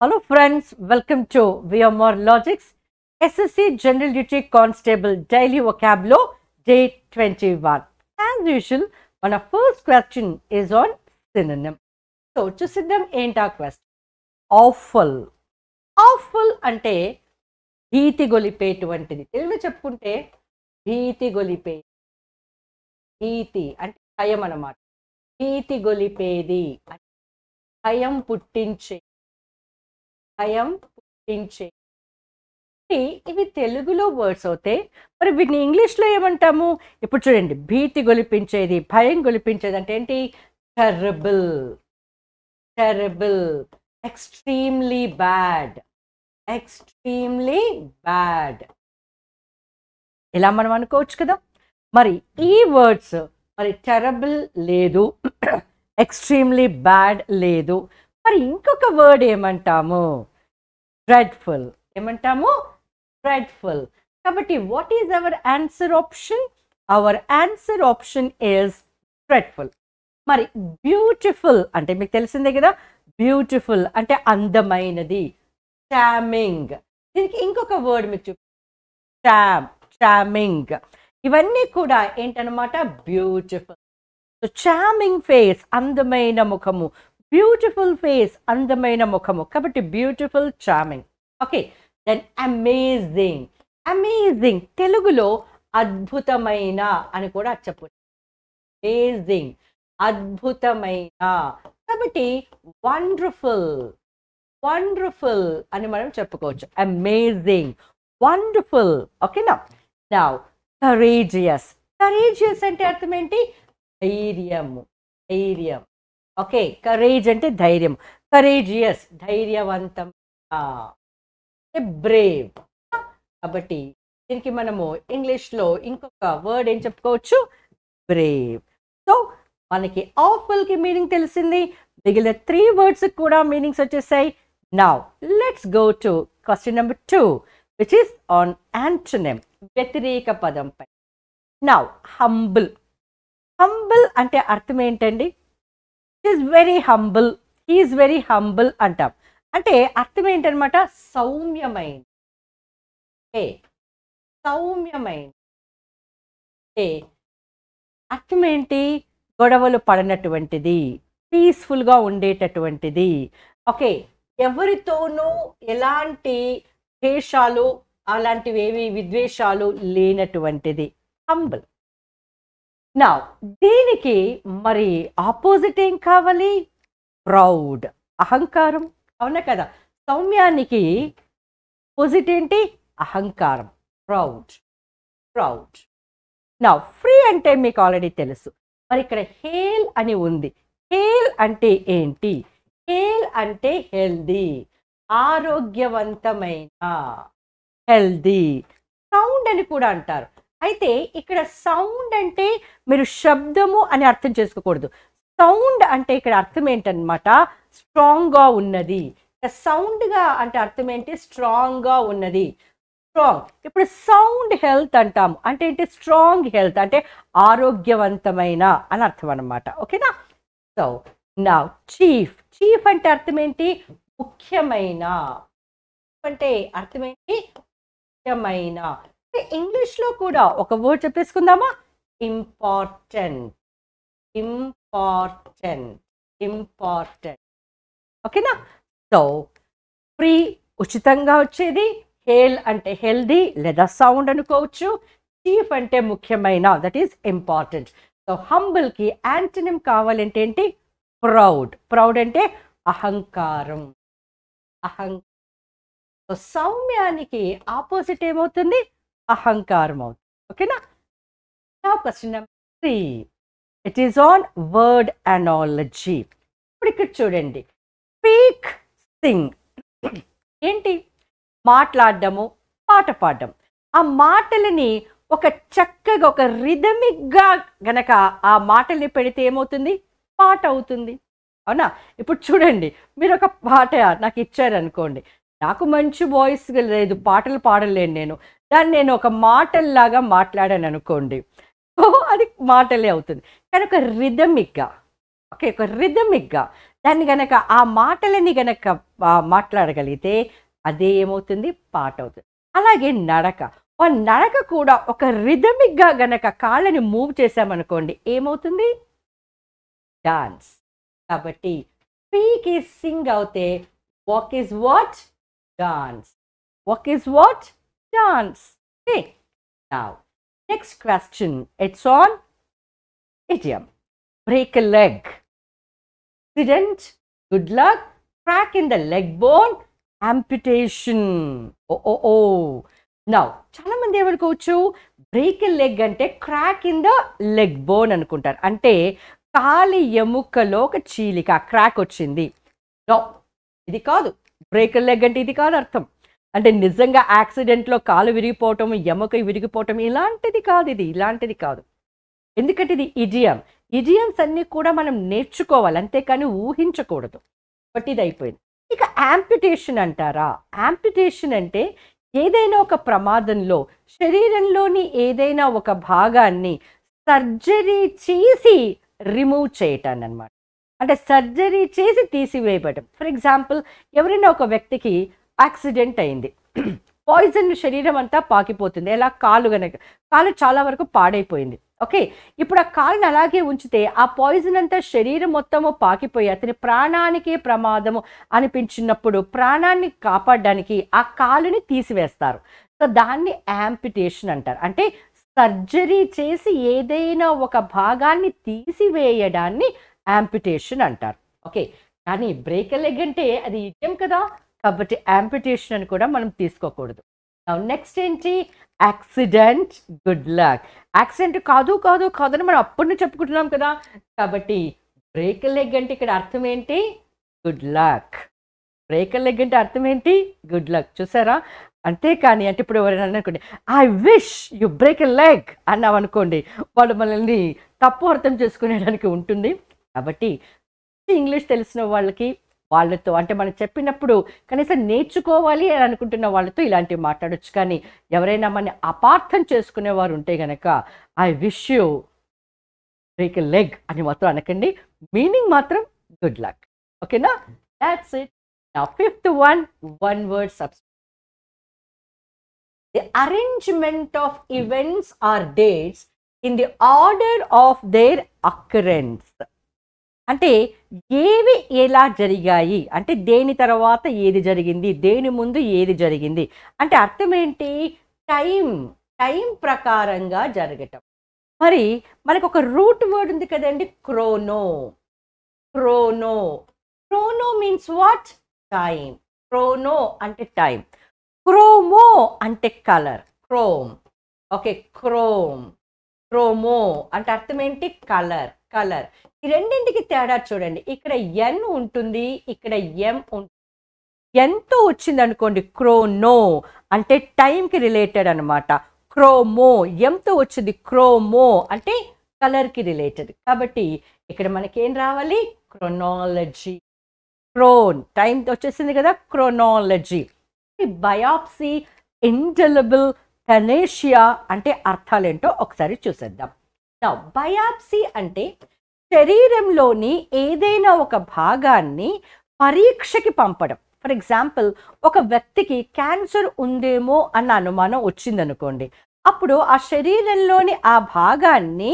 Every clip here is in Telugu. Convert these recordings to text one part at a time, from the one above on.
Hello friends, welcome to VMR Logics SSC General Duty Constable Daily Vocabulary Day 21. As usual, our first question is on synonym. So, చూసిద్దాం ఏంటా question. Awful. Awful అంటే భీతి గొలిపేటువంటిది. తెలుగులో చెప్పుకుంటే భీతి గొలిపే. భీతి అంటే భయం అన్నమాట. భీతి గొలిపేది అంటే భయం పుట్టించే. భయం పుట్టించే. ఇవి తెలుగులో వర్డ్స్ అవుతాయి. మరి వీటిని ఇంగ్లీష్లో ఏమంటాము? ఇప్పుడు చూడండి, భీతి గొలిపించేది, భయం గొలిపించేది అంటే ఏంటి? Terrible, terrible, extremely bad, extremely bad, ఇలా మనం అనుకోవచ్చు కదా. మరి ఈ వర్డ్స్ మరి టెర్రబుల్ లేదు, ఎక్స్ట్రీమ్లీ బ్యాడ్ లేదు, మరి ఇంకొక వర్డ్ ఏమంటాము? డ్రెడ్ఫుల్. ఏమంటాము? డ్రెడ్ఫుల్. కాబట్టి what is our answer option? Our answer option is dreadful. మరి బ్యూటిఫుల్ అంటే మీకు తెలిసిందే కదా, బ్యూటిఫుల్ అంటే అందమైనది, చామింగ్. దీనికి ఇంకొక వర్డ్ మీకు చామ్, చామింగ్. ఇవన్నీ కూడా ఏంటన్నమాట? బ్యూటిఫుల్. సో చామింగ్ ఫేస్, అందమైన ముఖము, బ్యూటిఫుల్ ఫేస్, అందమైన ముఖము. కాబట్టి beautiful, charming. Okay, then amazing. Amazing తెలుగులో అద్భుతమైన అని కూడా చెప్పవచ్చు. అమేజింగ్ అద్భుతమైన. కాబట్టి వండర్ఫుల్, వండర్ఫుల్ అని మనం చెప్పుకోవచ్చు. Amazing, wonderful. ఓకేనా? Now courageous. కరేజియస్ అంటే అర్థం ఏంటి? ధైర్యము, ధైర్యం. ఓకే, కరేజ్ అంటే ధైర్యం. కరేజియస్ ధైర్యవంతం, బ్రేవ్. కాబట్టి దీనికి మనము ఇంగ్లీష్లో ఇంకొక వర్డ్ ఏం చెప్పుకోవచ్చు? బ్రేవ్. సో మనకి ఆఫుల్కి మీనింగ్ తెలిసింది, మిగిలిన 3 వర్డ్స్ కూడా మీనింగ్స్ వచ్చేసాయి. Now let's go to question number 2 which is on antonym, వ్యతిరేక పదంపై. Now humble. హంబుల్ అంటే అర్థం ఏంటండి? Is very humble, he is very humble అంటాం. అంటే అర్థం ఏంటనమాట? సౌమ్యమైన, సౌమ్యమైన. అర్థం ఏంటి? గొడవలు పడనటువంటిది, పీస్ఫుల్గా ఉండేటటువంటిది. ఓకే, ఎవరితోనూ ఎలాంటి ద్వేషాలు అలాంటివి ఏవి విద్వేషాలు లేనటువంటిది హంబుల్. నా దీనికి మరి ఆపోజిట్ ఏం కావాలి? ప్రౌడ్, అహంకారం. అవునా కదా? సౌమ్యానికి ఆపోజిట్ ఏంటి? అహంకారం, ప్రౌడ్, ప్రౌడ్. నా ఫ్రీ అంటే మీకు ఆల్రెడీ తెలుసు. మరి ఇక్కడ హేల్ అని ఉంది. హేల్ అంటే ఏంటి? హేల్ అంటే హెల్దీ, ఆరోగ్యవంతమైన, హెల్దీ. సౌండ్ అని కూడా అంటారు. అయితే ఇక్కడ సౌండ్ అంటే మీరు శబ్దము అని అర్థం చేసుకోకూడదు. సౌండ్ అంటే ఇక్కడ అర్థం ఏంటన్నమాట? స్ట్రాంగ్గా ఉన్నది. సౌండ్గా అంటే అర్థం ఏంటి? స్ట్రాంగ్గా ఉన్నది, స్ట్రాంగ్. ఇప్పుడు సౌండ్ హెల్త్ అంటాము అంటే ఏంటి? స్ట్రాంగ్ హెల్త్ అంటే ఆరోగ్యవంతమైన అని అర్థం అన్నమాట. ఓకేనా? సో నా చీఫ్. చీఫ్ అంటే అర్థం ఏంటి? ముఖ్యమైన. అంటే అర్థం ఏంటి? ముఖ్యమైన. ఇంగ్లీష్లో కూడా ఒక వర్డ్ చెప్పేసుకుందామా? Important, important, important. ఓకేనా? సో ఫ్రీ ఉచితంగా వచ్చేది, హేల్ అంటే హెల్దీ లేదా సౌండ్ అనుకోవచ్చు, చీఫ్ అంటే ముఖ్యమైన, దట్ ఈస్ ఇంపార్టెంట్. సో హంబుల్కి యాంటోనిమ్ కావాలంటే ఏంటి? ప్రౌడ్. ప్రౌడ్ అంటే అహంకారం, అహంకారం. సో సౌమ్యానికి ఆపోజిట్ ఏమవుతుంది? అహంకారం అవుతుంది. ఓకేనా? Now question number 3. It is on word analogy. ఇప్పుడు ఇక్కడ చూడండి, స్పీక్, సింగ్. ఏంటి? మాట్లాడడము, పాట పాడడం. ఆ మాటలని ఒక చక్కగా ఒక రిథమిక్గా గనక ఆ మాటల్ని పెడితే ఏమవుతుంది? పాట అవుతుంది. అవునా? ఇప్పుడు చూడండి, మీరు ఒక పాట నాకు ఇచ్చారనుకోండి, నాకు మంచి వాయిస్ లేదు, పాటలు పాడలేను నేను, దాన్ని నేను ఒక మాటల్లాగా మాట్లాడాను అనుకోండి, అది మాటలే అవుతుంది. కానీ ఒక రిథమిక్గా, ఓకే, ఒక రిథమిక్గా దాన్ని గనక ఆ మాటలని గనక మాట్లాడగలిగితే అదే ఏమవుతుంది, పాట అవుతుంది. అలాగే నడక, ఆ నడక కూడా ఒక రిథమిక్గా గనక కాళ్ళని మూవ్ చేసామనుకోండి ఏమవుతుంది, డాన్స్. కాబట్టి స్పీక్ ఈజ్ సింగ్ అవుతే walk is what, dance. Walk is what, dance. Okay, now next question, it's on idiom. Break a leg, accident, good luck, crack in the leg bone, amputation. Now చాలా మంది ఏమనుకోవచ్చు, బ్రేక్ ఎ లెగ్ అంటే crack in the leg bone అనుకుంటారు, అంటే కాలి ఎముకలో ఒక చీలిక, క్రాక్ వచ్చింది. నో, ఇది కాదు. బ్రేక్ ఎ లెగ్ అంటే ఇది కాదు అర్థం. అంటే నిజంగా యాక్సిడెంట్లో కాలు విరిగిపోవటం, ఎముక విరిగిపోవటం ఇలాంటిది కాదు, ఇది ఇలాంటిది కాదు. ఎందుకంటే ఇది ఇడియం. ఇడియమ్స్ అన్నీ కూడా మనం నేర్చుకోవాలి, అంతేకాని ఊహించకూడదు. బట్ ఇది అయిపోయింది. ఇక యాంప్యుటేషన్ అంటారా? యాంప్యుటేషన్ అంటే ఏదైనా ఒక ప్రమాదంలో శరీరంలోని ఏదైనా ఒక భాగాన్ని సర్జరీ చేసి రిమూవ్ చేయటాన్ని అనమాట. అంటే సర్జరీ చేసి తీసివేయబడటం. ఫర్ ఎగ్జాంపుల్, ఎవరైనా ఒక వ్యక్తికి యాక్సిడెంట్ అయింది, పాయిజన్ శరీరం అంతా పాకిపోతుంది. ఎలా, కాలు చాలా వరకు పాడైపోయింది. ఓకే, ఇప్పుడు ఆ కాలుని అలాగే ఉంచితే ఆ పాయిజన్ అంతా శరీరం మొత్తము పాకిపోయి అతని ప్రాణానికి ప్రమాదము అనిపించినప్పుడు ప్రాణాన్ని కాపాడడానికి ఆ కాలుని తీసివేస్తారు. సో దాన్ని యాంపిటేషన్ అంటారు. అంటే సర్జరీ చేసి ఏదైనా ఒక భాగాన్ని తీసివేయడాన్ని యాంపిటేషన్ అంటారు. ఓకే, కానీ బ్రేక్ ఎ లెగ్ అంటే అది ఇడ్యం కదా, కాబట్టి యాంపిటేషన్ అని కూడా మనం తీసుకోకూడదు. నెక్స్ట్ ఏంటి, యాక్సిడెంట్, గుడ్ లక్. యాక్సిడెంట్ కాదు కాదు కాదని మనం అప్పటి చెప్పుకుంటున్నాం కదా, కాబట్టి బ్రేక్ లెగ్ అంటే ఇక్కడ అర్థం ఏంటి, గుడ్ లక్. బ్రేక్ లెగ్ అంటే అర్థం ఏంటి, గుడ్ లక్. చూసారా? అంతేకాని అంటే ఇప్పుడు ఎవరైనా అనుకోండి, I wish you break a leg అన్నాం అనుకోండి, వాళ్ళు మనల్ని తప్పు అర్థం చేసుకునేడానికి ఉంటుంది. కాబట్టి ఇంగ్లీష్ తెలిసిన వాళ్ళతో అంటే మనం చెప్పినప్పుడు కనీసం నేర్చుకోవాలి అని అనుకుంటున్న వాళ్ళతో ఇలాంటివి మాట్లాడొచ్చు. కానీ ఎవరైనా మన అపార్థం చేసుకునేవారు ఉంటే గనక I wish you break a leg అని మాత్రం అనకండి, మీనింగ్ మాత్రం గుడ్ లక్. ఓకేనా? That's it. Now fifth one word substitute. The arrangement of events or dates in the order of their occurrence. అంటే ఏవి ఎలా జరిగాయి, అంటే దేని తర్వాత ఏది జరిగింది, దేని ముందు ఏది జరిగింది అంటే అర్థం ఏంటి, టైం ప్రకారంగా జరగటం. మరి మనకు ఒక రూట్ వర్డ్ ఉంది కదండి, క్రోనో. క్రోనో మీన్స్ వాట్, టైం. క్రోనో అంటే టైం. క్రోమో అంటే కలర్, క్రోమ్. ఓకే, క్రోమో అంటే అర్థం ఏంటి, కలర్. ఈ రెండింటికి తేడా చూడండి. ఇక్కడ ఎన్ ఉంటుంది, ఇక్కడ ఎం ఉంటుంది. ఎంతో వచ్చింది అనుకోండి క్రోనో అంటే టైంకి రిలేటెడ్ అనమాట. క్రోమో ఎంతో వచ్చింది, క్రోమో అంటే కలర్కి రిలేటెడ్. కాబట్టి ఇక్కడ మనకేం రావాలి, క్రోనాలజీ. టైం వచ్చేసింది కదా, క్రోనాలజీ. బయాప్సీ, ఇండెలిబుల్, పెనేషియా అంటే అర్థాలేంటో ఒకసారి చూసేద్దాం. బయాప్సీ అంటే శరీరంలోని ఏదైనా ఒక భాగాన్ని పరీక్షకి పంపడం. ఫర్ ఎగ్జాంపుల్, ఒక వ్యక్తికి క్యాన్సర్ ఉందేమో అన్న అనుమానం వచ్చిందనుకోండి, అప్పుడు ఆ శరీరంలోని ఆ భాగాన్ని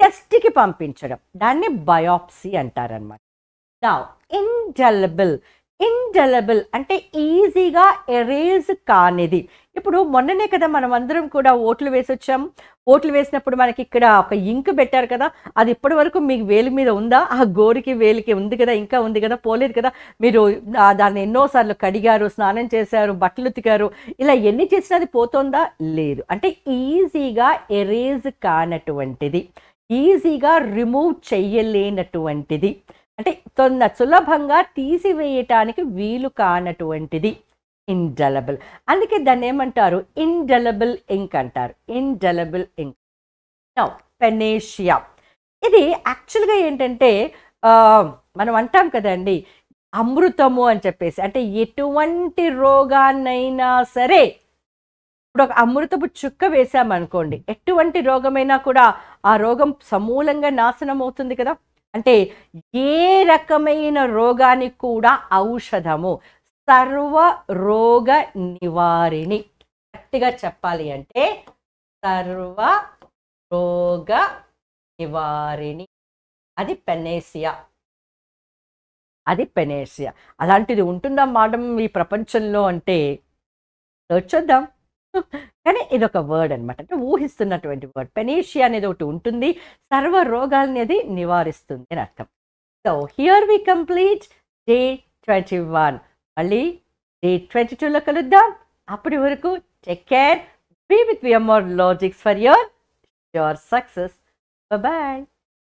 టెస్ట్కి పంపించడం, దాన్ని బయాప్సీ అంటారనమాట. నౌ ఇండెలిబుల్ అంటే ఈజీగా ఎరేజ్ కానిది. ఇప్పుడు మొన్ననే కదా మనం అందరం కూడా ఓట్లు వేసొచ్చాం. ఓట్లు వేసినప్పుడు మనకి ఇక్కడ ఒక ఇంక్ పెట్టారు కదా, అది ఇప్పటి వరకు మీకు వేలి మీద ఉందా? ఆ గోరికి వేలికి ఉంది కదా, ఇంకా ఉంది కదా, పోలేదు కదా. మీరు దాన్ని ఎన్నోసార్లు కడిగారు, స్నానం చేశారు, బట్టలు ఉతికారు, ఇలా ఎన్ని చేసినా అది పోతుందా? లేదు. అంటే ఈజీగా ఎరేజ్ కానటువంటిది, ఈజీగా రిమూవ్ చెయ్యలేనటువంటిది, అంటే సులభంగా తీసివేయటానికి వీలు కానటువంటిది ఇండెలిబుల్. అందుకే దాన్ని ఏమంటారు, ఇండెలిబుల్ ఇంక్ అంటారు. Indelible ink. Now panacea. ఇది యాక్చువల్గా ఏంటంటే మనం అంటాం కదండి అమృతము అని చెప్పేసి, అంటే ఎటువంటి రోగాన్నైనా సరే ఇప్పుడు ఒక అమృతపు చుక్క వేసామనుకోండి, ఎటువంటి రోగమైనా కూడా ఆ రోగం సమూలంగా నాశనం అవుతుంది కదా. అంటే ఏ రకమైన రోగానికి కూడా ఔషధము, సర్వ రోగ నివారిణి. గట్టిగా చెప్పాలి అంటే సర్వ రోగ నివారిణి. అది పెనేసియా. అది పెనేసియా. అలాంటిది ఉంటుందా మేడం ఈ ప్రపంచంలో అంటే చూద్దాం. కానీ ఇదొక వర్డ్ అనమాట. అంటే ఊహిస్తున్నటువంటి వర్డ్. పెనేషియా అనేది ఒకటి ఉంటుంది. సర్వ రోగాలనేది నివారిస్తుంది అని అర్థం. So here we complete day 21. మళ్ళీ డే 22లో కలుద్దాం. అప్పటి వరకు take care. Be with VMR logics for your success. Bye.